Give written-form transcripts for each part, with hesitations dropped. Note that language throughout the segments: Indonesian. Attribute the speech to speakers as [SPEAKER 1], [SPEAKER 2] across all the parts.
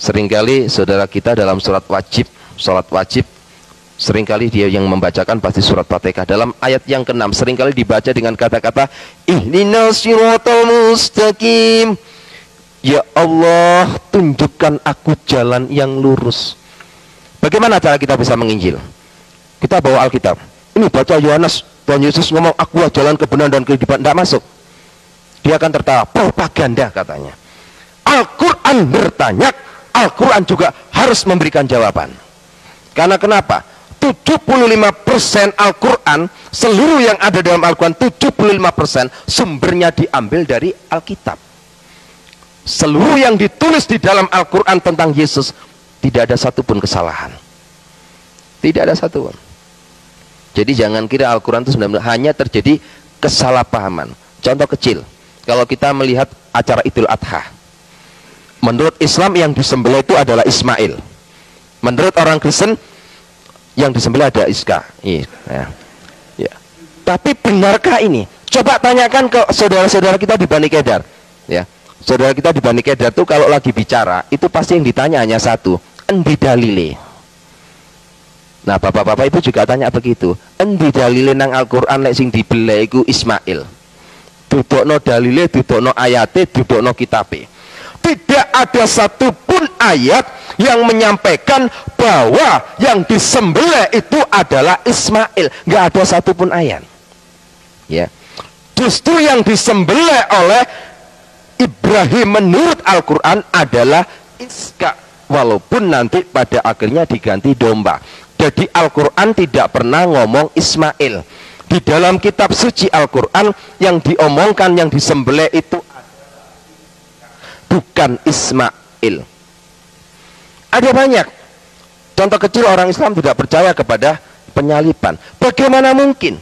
[SPEAKER 1] Seringkali saudara kita dalam sholat wajib, seringkali dia yang membacakan pasti surat Fatihah. Dalam ayat yang ke-6 seringkali dibaca dengan kata-kata ihdinas siratal mustaqim. Ya Allah, tunjukkan aku jalan yang lurus. Bagaimana cara kita bisa menginjil? Kita bawa Alkitab. Ini baca Yohanes, Tuhan Yesus ngomong aku jalan kebenaran dan kehidupan. Tidak masuk. Dia akan tertawa, propaganda katanya. Al-Quran bertanya, Al-Quran juga harus memberikan jawaban. Karena kenapa? 75% Al-Quran, seluruh yang ada dalam Al-Quran, 75% sumbernya diambil dari Alkitab. Seluruh yang ditulis di dalam Al-Quran tentang Yesus, tidak ada satupun kesalahan. Tidak ada satupun. Jadi jangan kira Al-Quran itu sebenarnya hanya terjadi kesalahpahaman. Contoh kecil, kalau kita melihat acara Idul Adha, menurut Islam yang disembelih itu adalah Ismail. Menurut orang Kristen yang disembelih ada Iska. Ya. Tapi benarkah ini? Coba tanyakan ke saudara-saudara kita di Bani Kedar. Ya, saudara kita di Bani Kedar itu kalau lagi bicara itu pasti yang ditanya hanya satu, endi dalile. Nah, bapak-bapak ibu juga tanya begitu. Endi dalile nang Al-Qur'an lek sing dibeleh iku Ismail. Dudukno dalile, dudukno ayate, dudukno kitabe. Tidak ada satupun ayat yang menyampaikan bahwa yang disembelih itu adalah Ismail. Nggak ada satupun ayat. Ya. Justru yang disembelih oleh Ibrahim menurut Al-Quran adalah Iska. Walaupun nanti pada akhirnya diganti domba. Jadi Al-Quran tidak pernah ngomong Ismail. Di dalam kitab suci Al-Quran yang diomongkan, yang disembelih itu bukan Ismail. Ada banyak contoh kecil orang Islam tidak percaya kepada penyaliban. Bagaimana mungkin?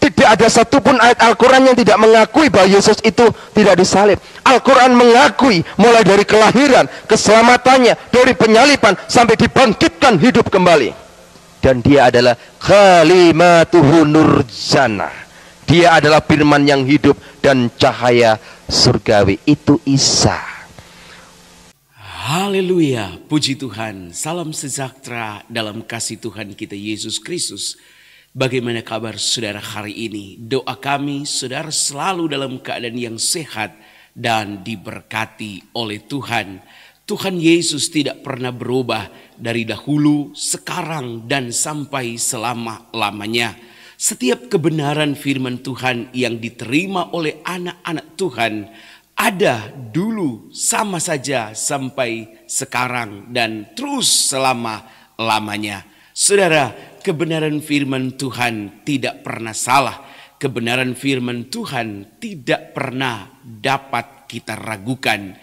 [SPEAKER 1] Tidak ada satupun ayat Al-Quran yang tidak mengakui bahwa Yesus itu tidak disalib. Al-Quran mengakui mulai dari kelahiran, keselamatannya, dari penyaliban sampai dibangkitkan hidup kembali. Dan dia adalah kalimatuhu nurjana. Dia adalah firman yang hidup dan cahaya surgawi. Itu Isa.
[SPEAKER 2] Haleluya, puji Tuhan. Salam sejahtera dalam kasih Tuhan kita Yesus Kristus. Bagaimana kabar saudara hari ini? Doa kami saudara selalu dalam keadaan yang sehat dan diberkati oleh Tuhan. Tuhan Yesus tidak pernah berubah dari dahulu, sekarang, dan sampai selama-lamanya. Setiap kebenaran firman Tuhan yang diterima oleh anak-anak Tuhan ada dulu, sama saja sampai sekarang, dan terus selama-lamanya. Saudara, kebenaran firman Tuhan tidak pernah salah. Kebenaran firman Tuhan tidak pernah dapat kita ragukan.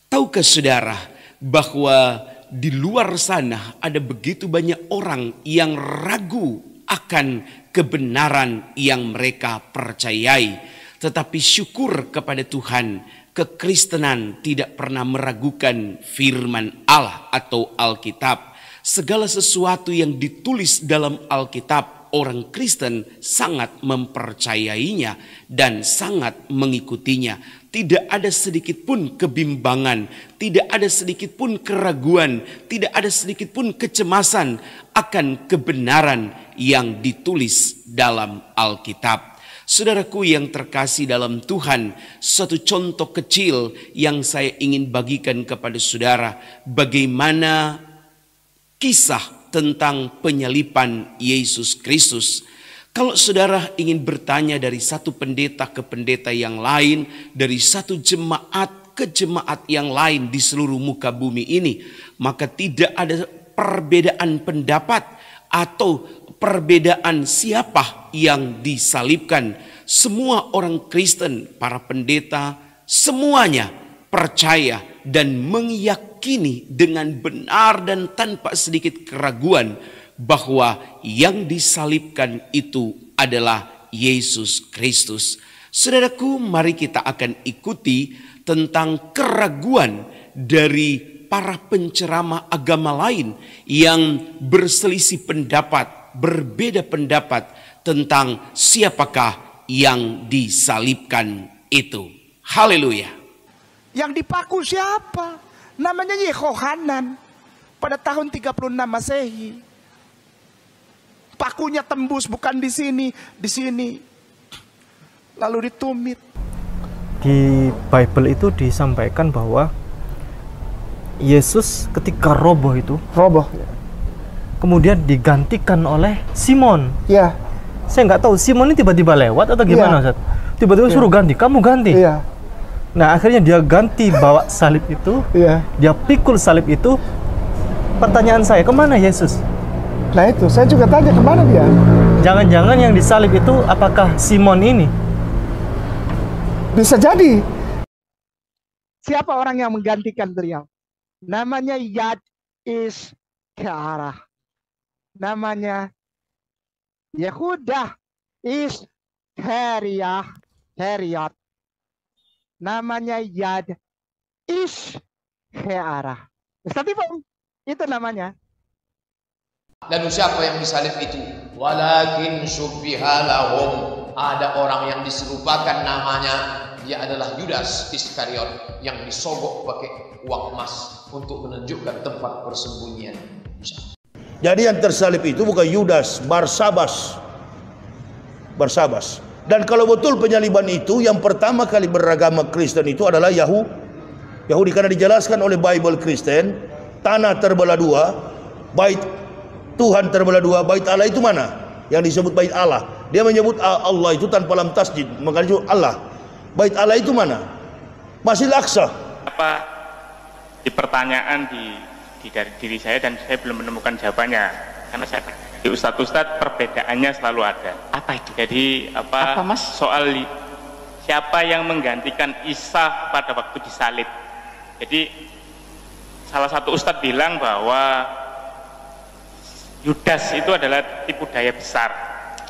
[SPEAKER 2] Tahukah saudara bahwa di luar sana ada begitu banyak orang yang ragu akan kebenaran yang mereka percayai. Tetapi syukur kepada Tuhan, kekristenan tidak pernah meragukan firman Allah atau Alkitab. Segala sesuatu yang ditulis dalam Alkitab, orang Kristen sangat mempercayainya dan sangat mengikutinya. Tidak ada sedikit pun kebimbangan, tidak ada sedikit pun keraguan, tidak ada sedikit pun kecemasan akan kebenaran yang ditulis dalam Alkitab. Saudaraku yang terkasih dalam Tuhan, satu contoh kecil yang saya ingin bagikan kepada saudara, bagaimana kisah tentang penyaliban Yesus Kristus. Kalau saudara ingin bertanya dari satu pendeta ke pendeta yang lain, dari satu jemaat ke jemaat yang lain di seluruh muka bumi ini, maka tidak ada perbedaan pendapat atau perbedaan siapa yang disalibkan. Semua orang Kristen, para pendeta, semuanya percaya dan meyakini dengan benar dan tanpa sedikit keraguan bahwa yang disalibkan itu adalah Yesus Kristus. Saudaraku, mari kita akan ikuti tentang keraguan dari para penceramah agama lain yang berselisih pendapat, berbeda pendapat tentang siapakah yang disalibkan itu. Haleluya.
[SPEAKER 3] Yang dipaku siapa? Namanya Yehohanan. Pada tahun 36 Masehi. Pakunya tembus bukan di sini, di sini. Lalu ditumit.
[SPEAKER 4] Di Bible itu disampaikan bahwa Yesus ketika roboh itu, kemudian digantikan oleh Simon.
[SPEAKER 3] Ya.
[SPEAKER 4] Saya nggak tahu Simon ini tiba-tiba lewat atau gimana, Ustaz? Tiba-tiba suruh ganti, kamu ganti.
[SPEAKER 3] Iya.
[SPEAKER 4] Nah, akhirnya dia ganti bawa salib itu.
[SPEAKER 3] Iya.
[SPEAKER 4] Dia pikul salib itu. Pertanyaan saya, kemana Yesus?
[SPEAKER 3] Nah itu, saya juga tanya kemana dia?
[SPEAKER 4] Jangan-jangan yang disalib itu apakah Simon ini?
[SPEAKER 3] Bisa jadi. Siapa orang yang menggantikan beliau? Namanya Yad Iskarah. Namanya Yehuda Iskariot. Namanya Yad Iskarah. Ustaz Ipong, itu namanya.
[SPEAKER 5] Lalu siapa yang disalib itu? Walakin syubbiha lahum. Ada orang yang diserupakan namanya. Dia adalah Yudas Iskariot yang disogok pakai uang emas untuk menunjukkan tempat persembunyian.
[SPEAKER 6] Jadi yang tersalib itu bukan Yudas, Barsabas. Dan kalau betul penyaliban itu, yang pertama kali beragama Kristen itu adalah Yahudi, karena dijelaskan oleh Bible Kristen, tanah terbelah dua, bait Tuhan terbelah dua, bait Allah itu mana? Yang disebut bait Allah. Dia menyebut Allah itu tanpa lam tasjid, makanya disebut Allah. Bait Allah itu mana? Masjid Aqsa.
[SPEAKER 7] Apa di pertanyaan di dari diri saya dan saya belum menemukan jawabannya, karena saya di ustadz perbedaannya selalu ada.
[SPEAKER 2] Apa itu?
[SPEAKER 7] Jadi apa Mas? Soal siapa yang menggantikan Isa pada waktu disalib. Jadi salah satu ustadz bilang bahwa Yudas itu adalah tipu daya besar,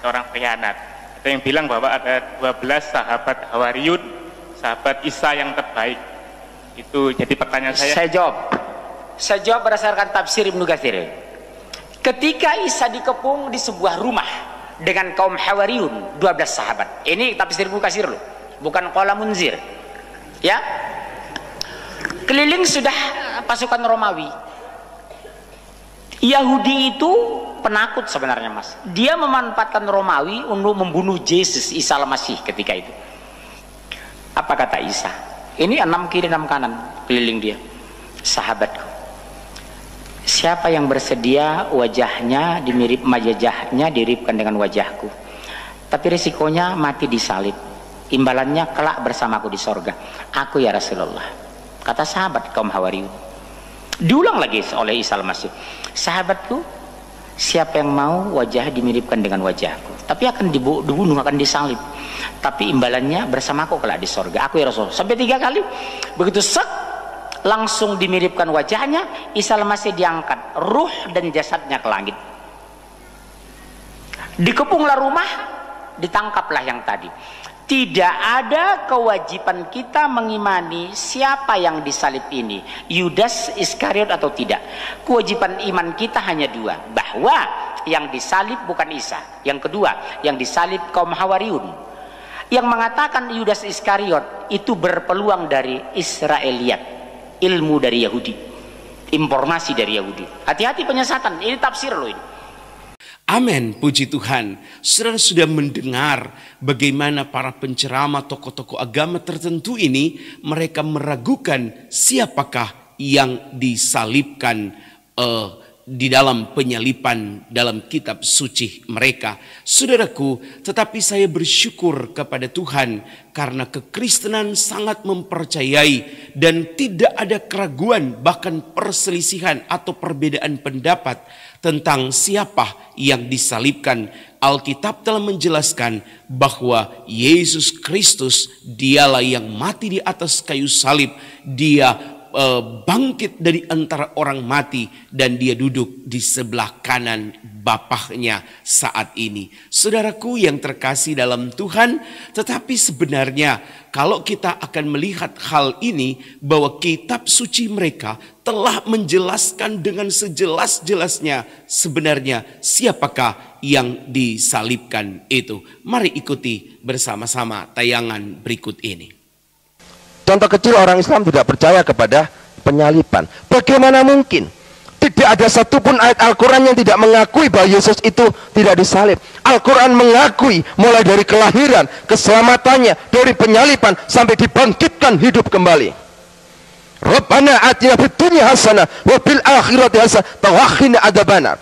[SPEAKER 7] orang pengkhianat. Ada yang bilang bahwa ada 12 sahabat Hawariyun, sahabat Isa yang terbaik. Itu jadi pertanyaan saya.
[SPEAKER 8] Saya jawab berdasarkan tafsir Ibnu Katsir. Ketika Isa dikepung di sebuah rumah dengan kaum Hawariyun, 12 sahabat. Ini tafsir Ibnu Katsir loh, bukan qala Munzir. Ya. Keliling sudah pasukan Romawi. Yahudi itu penakut sebenarnya, Mas. Dia memanfaatkan Romawi untuk membunuh Yesus Isa al-Masih ketika itu. Apa kata Isa? Ini 6 kiri 6 kanan keliling dia. Sahabatku, siapa yang bersedia wajahnya diripkan dengan wajahku, tapi risikonya mati disalib, imbalannya kelak bersamaku di sorga. Aku ya Rasulullah, kata sahabat kaum Hawariyun. Diulang lagi oleh Isa al-Masih, sahabatku, siapa yang mau wajah dimiripkan dengan wajahku, tapi akan dibunuh, akan disalib, tapi imbalannya bersamaku kelak di sorga. Aku ya Rasul. Sampai 3 kali. Begitu langsung dimiripkan wajahnya, Isa al-Masih diangkat, ruh dan jasadnya ke langit. Dikepunglah rumah, ditangkaplah yang tadi. Tidak ada kewajiban kita mengimani siapa yang disalib ini, Yudas Iskariot atau tidak. Kewajiban iman kita hanya 2, bahwa yang disalib bukan Isa. Yang kedua, yang disalib kaum Hawariyun. Yang mengatakan Yudas Iskariot itu berpeluang dari Israeliat, ilmu dari Yahudi, informasi dari Yahudi. Hati-hati penyesatan, ini tafsir loh ini.
[SPEAKER 2] Amin, puji Tuhan. Saudara sudah mendengar bagaimana para penceramah tokoh-tokoh agama tertentu ini, mereka meragukan siapakah yang disalibkan di dalam penyalipan dalam kitab suci mereka. Saudaraku, tetapi saya bersyukur kepada Tuhan karena kekristenan sangat mempercayai dan tidak ada keraguan, bahkan perselisihan atau perbedaan pendapat tentang siapa yang disalibkan. Alkitab telah menjelaskan bahwa Yesus Kristus dialah yang mati di atas kayu salib. Dia bangkit dari antara orang mati dan dia duduk di sebelah kanan Bapaknya saat ini. Saudaraku yang terkasih dalam Tuhan, tetapi sebenarnya kalau kita akan melihat hal ini, bahwa kitab suci mereka telah menjelaskan dengan sejelas-jelasnya sebenarnya siapakah yang disalibkan itu. Mari ikuti bersama-sama tayangan berikut ini.
[SPEAKER 1] Contoh kecil orang Islam tidak percaya kepada penyalipan. Bagaimana mungkin? Tidak ada satupun ayat Al-Quran yang tidak mengakui bahwa Yesus itu tidak disalib. Al-Quran mengakui mulai dari kelahiran, keselamatannya, dari penyalipan sampai dibangkitkan hidup kembali. Rabbana atina fid dunya hasanah wa fil akhirati hasanah wa qina adzabannar.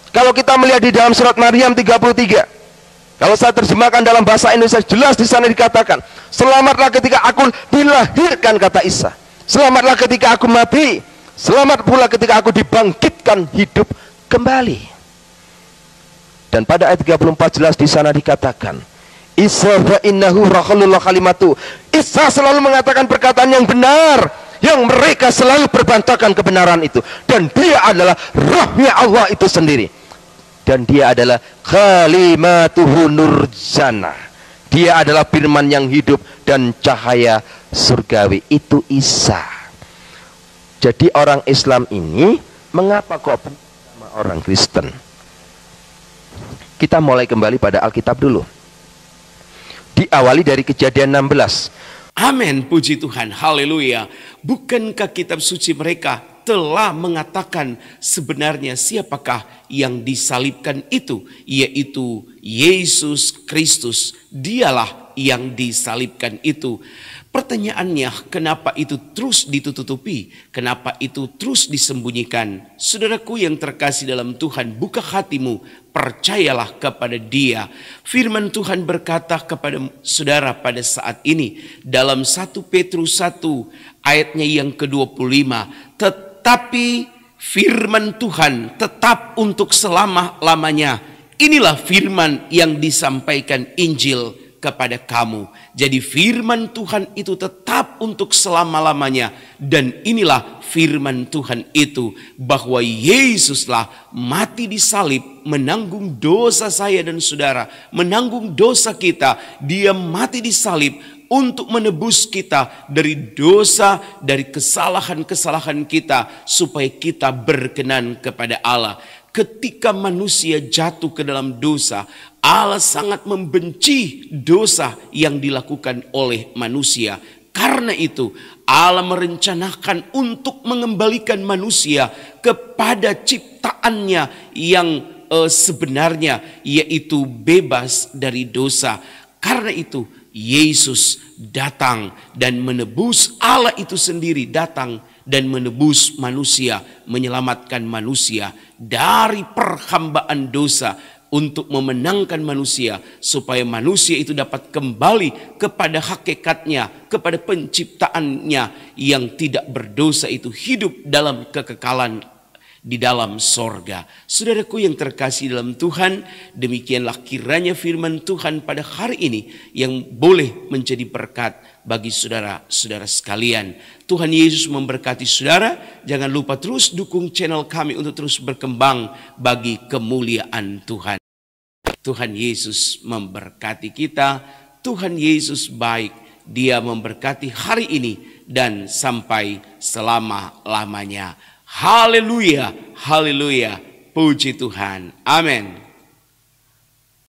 [SPEAKER 1] Kalau kita melihat di dalam surat Maryam 33, kalau saya terjemahkan dalam bahasa Indonesia, jelas di sana dikatakan, selamatlah ketika aku dilahirkan, kata Isa. Selamatlah ketika aku mati. Selamat pula ketika aku dibangkitkan hidup kembali. Dan pada ayat 34 jelas di sana dikatakan, Isa fa innahu rakhulullah kalimatu. Isa selalu mengatakan perkataan yang benar, yang mereka selalu berbantakan kebenaran itu. Dan dia adalah rohnya Allah itu sendiri. Dan dia adalah kalimatuhu nurjana. Dia adalah firman yang hidup dan cahaya surgawi. Itu Isa. Jadi orang Islam ini mengapa kok sama orang Kristen? Kita mulai kembali pada Alkitab dulu. Diawali dari Kejadian 16.
[SPEAKER 2] Amin, puji Tuhan, haleluya. Bukankah kitab suci mereka telah mengatakan sebenarnya siapakah yang disalibkan itu? Yaitu Yesus Kristus. Dialah yang disalibkan itu. Pertanyaannya, kenapa itu terus ditutupi? Kenapa itu terus disembunyikan? Saudaraku yang terkasih dalam Tuhan, buka hatimu, percayalah kepada Dia. Firman Tuhan berkata kepada saudara pada saat ini dalam 1 Petrus 1 ayatnya yang ke-25, tetapi firman Tuhan tetap untuk selama-lamanya. Inilah firman yang disampaikan Injil kepada kamu. Jadi firman Tuhan itu tetap untuk selama-lamanya. Dan inilah firman Tuhan itu, bahwa Yesuslah mati di salib, menanggung dosa saya dan saudara, menanggung dosa kita. Dia mati di salib untuk menebus kita dari dosa, dari kesalahan-kesalahan kita, supaya kita berkenan kepada Allah. Ketika manusia jatuh ke dalam dosa, Allah sangat membenci dosa yang dilakukan oleh manusia. Karena itu Allah merencanakan untuk mengembalikan manusia kepada ciptaannya yang sebenarnya, yaitu bebas dari dosa. Karena itu Yesus datang dan menebus, Allah itu sendiri datang dan menebus manusia, menyelamatkan manusia dari perhambaan dosa, untuk memenangkan manusia, supaya manusia itu dapat kembali kepada hakikatnya, kepada penciptaannya yang tidak berdosa itu, hidup dalam kekekalan di dalam sorga. Saudaraku yang terkasih dalam Tuhan, demikianlah kiranya firman Tuhan pada hari ini yang boleh menjadi berkat bagi saudara-saudara sekalian. Tuhan Yesus memberkati saudara. Jangan lupa terus dukung channel kami untuk terus berkembang bagi kemuliaan Tuhan. Tuhan Yesus memberkati kita. Tuhan Yesus baik. Dia memberkati hari ini dan sampai selama-lamanya. Haleluya, haleluya, puji Tuhan, amin.